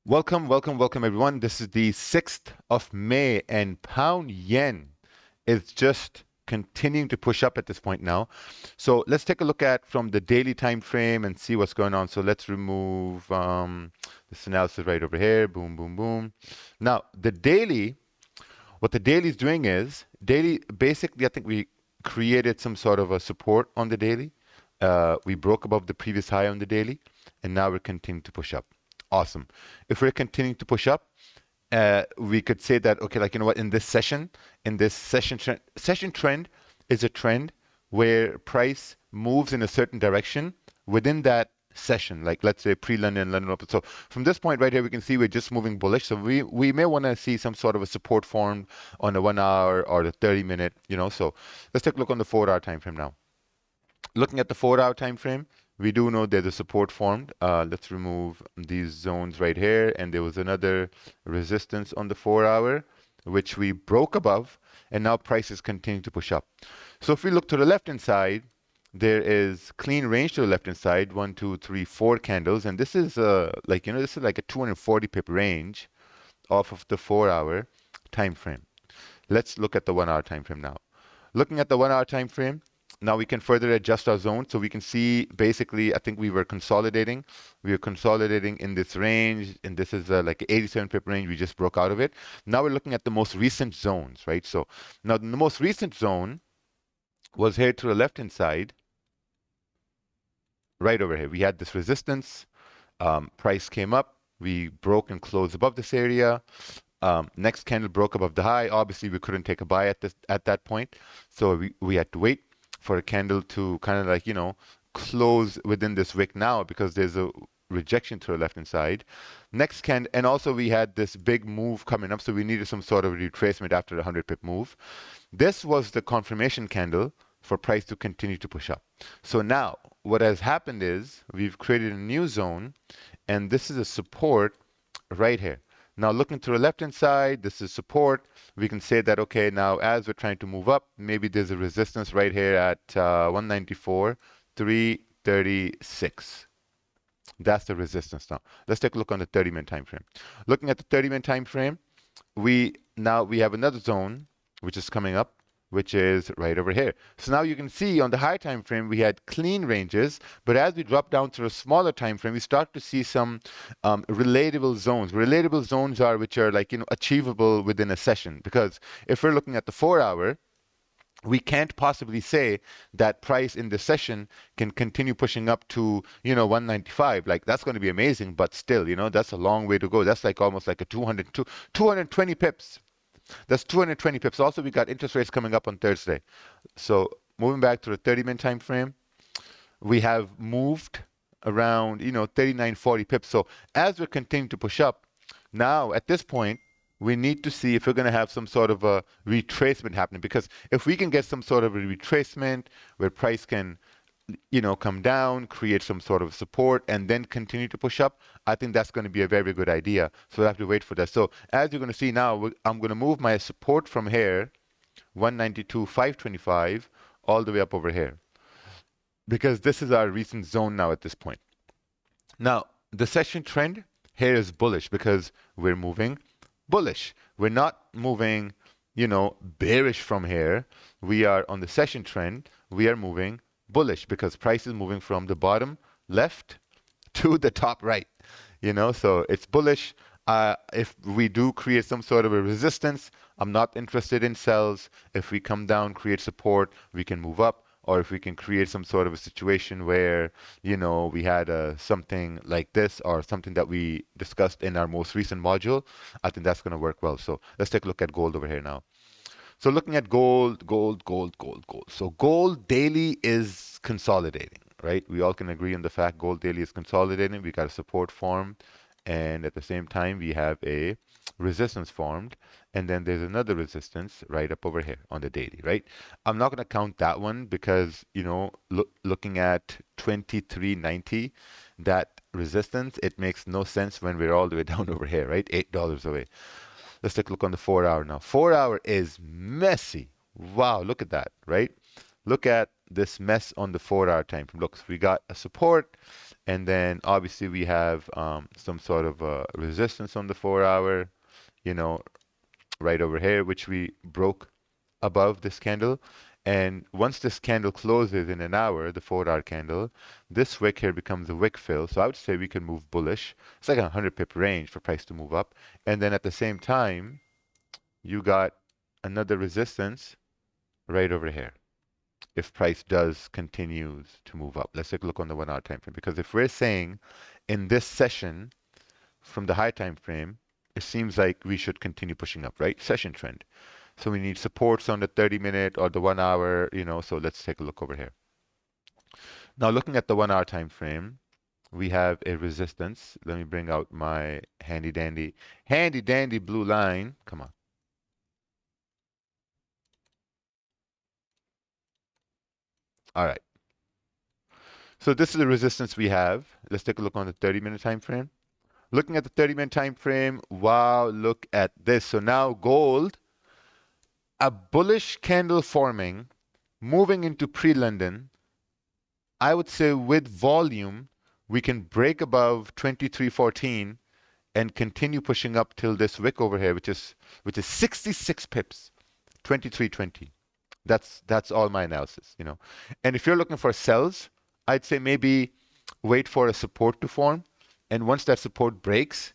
Welcome everyone. This is the 6th of May and pound yen is just continuing to push up at this point now. So let's take a look at from the daily time frame and see what's going on. So let's remove this analysis right over here. Boom, boom, boom. Now what the daily is doing is daily, basically, I think we created some sort of a support on the daily. We broke above the previous high on the daily, and now we're continuing to push up. Awesome. If we're continuing to push up, we could say that, okay, like, you know what, in this session trend is a trend where price moves in a certain direction within that session, like let's say pre-London, London open. So from this point right here, we can see we're just moving bullish. So we may want to see some sort of a support formed on the 1 hour or the 30-minute, So let's take a look on the 4 hour time frame now. Looking at the 4 hour time frame, we do know there's a support formed. Let's remove these zones right here. And there was another resistance on the 4 hour, which we broke above. And now prices continue to push up. So if we look to the left-hand side, there is clean range to the left-hand side, 1, 2, 3, 4 candles. And this is this is like a 240 pip range off of the 4 hour time frame. Let's look at the 1 hour time frame now. Looking at the 1 hour time frame, now we can further adjust our zone. So we can see basically, I think we were consolidating. We were consolidating in this range, and this is like an 87 pip range. We just broke out of it. Now we're looking at the most recent zones, right? So now the most recent zone was here to the left-hand side, right over here. We had this resistance. Price came up. We broke and closed above this area. Next candle broke above the high. Obviously, we couldn't take a buy at that point. So we had to wait for a candle to kind of like, close within this wick now because there's a rejection to the left-hand side. Next candle, and also we had this big move coming up, so we needed some sort of retracement after the 100 pip move. This was the confirmation candle for price to continue to push up. So now what has happened is we've created a new zone, and this is a support right here. Now looking to the left-hand side, this is support. We can say that, okay, now as we're trying to move up, maybe there's a resistance right here at 194,336. That's the resistance now. Let's take a look on the 30-minute time frame. Looking at the 30-minute time frame, we have another zone which is coming up, which is right over here. So now you can see on the high time frame we had clean ranges, but as we drop down to a smaller time frame, we start to see some relatable zones. Relatable zones are which are like achievable within a session, because if we're looking at the 4 hour, we can't possibly say that price in the session can continue pushing up to 195. Like, that's going to be amazing, but still, that's a long way to go. That's like almost like a 220 pips. That's 220 pips. Also, we got interest rates coming up on Thursday. So moving back to the 30-minute time frame, we have moved around 39, 40 pips. So as we're continuing to push up, now at this point, we need to see if we're going to have some sort of a retracement happening. Because if we can get some sort of a retracement where price can come down, create some sort of support, and then continue to push up, I think that's going to be a very good idea. So we'll have to wait for that. So as you're going to see now, I'm going to move my support from here, 192,525, all the way up over here, because this is our recent zone now at this point. Now, the session trend here is bullish because we're moving bullish. We're not moving, bearish from here. We are on the session trend. We are moving bullish because price is moving from the bottom left to the top right, so it's bullish. If we do create some sort of a resistance, I'm not interested in sells. If we come down, create support, we can move up. Or if we can create some sort of a situation where, we had something like this or something that we discussed in our most recent module, I think that's going to work well. So let's take a look at gold over here now. So looking at gold. So gold daily is consolidating, right? We all can agree on the fact gold daily is consolidating. We got a support formed, and at the same time we have a resistance formed, and then there's another resistance right up over here on the daily, right? I'm not going to count that one because, looking at 23.90, that resistance, it makes no sense when we're all the way down over here, right? $8 away. Let's take a look on the 4 hour now. 4 hour is messy. Wow, look at that, right? Look at this mess on the 4 hour time frame. Look, so we got a support, And then obviously we have some sort of resistance on the 4 hour, you know, right over here, which we broke above this candle. And once this candle closes in an hour, the 4 hour candle, this wick here becomes a wick fill. So I would say we can move bullish. It's like a 100 pip range for price to move up. And then at the same time, you got another resistance right over here. If price does continues to move up, let's take a look on the 1 hour time frame. Because if we're saying in this session from the high time frame, it seems like we should continue pushing up, right? Session trend. So we need supports on the 30-minute or the 1 hour, so let's take a look over here. Now looking at the 1 hour time frame, we have a resistance. Let me bring out my handy dandy blue line. Come on. All right. So this is the resistance we have. Let's take a look on the 30-minute time frame. Looking at the 30-minute time frame, wow, look at this. So now gold, a bullish candle forming, moving into pre-London. I would say with volume, we can break above 2314 and continue pushing up till this wick over here, which is 66 pips, 2320. That's all my analysis. And if you're looking for sells, I'd say maybe wait for a support to form. And once that support breaks,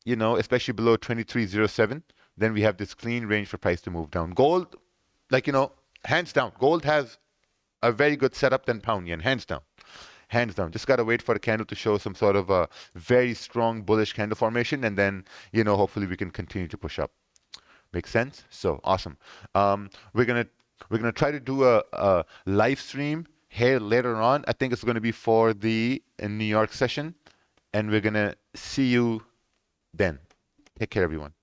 especially below 2307, then we have this clean range for price to move down. Gold, hands down, gold has a very good setup than pound yen, hands down. Hands down. Just got to wait for the candle to show some sort of a very strong bullish candle formation, and then, hopefully we can continue to push up. Make sense? So awesome. We're gonna try to do a live stream here later on. I think it's gonna be for the New York session, and we're gonna see you then. Take care, everyone.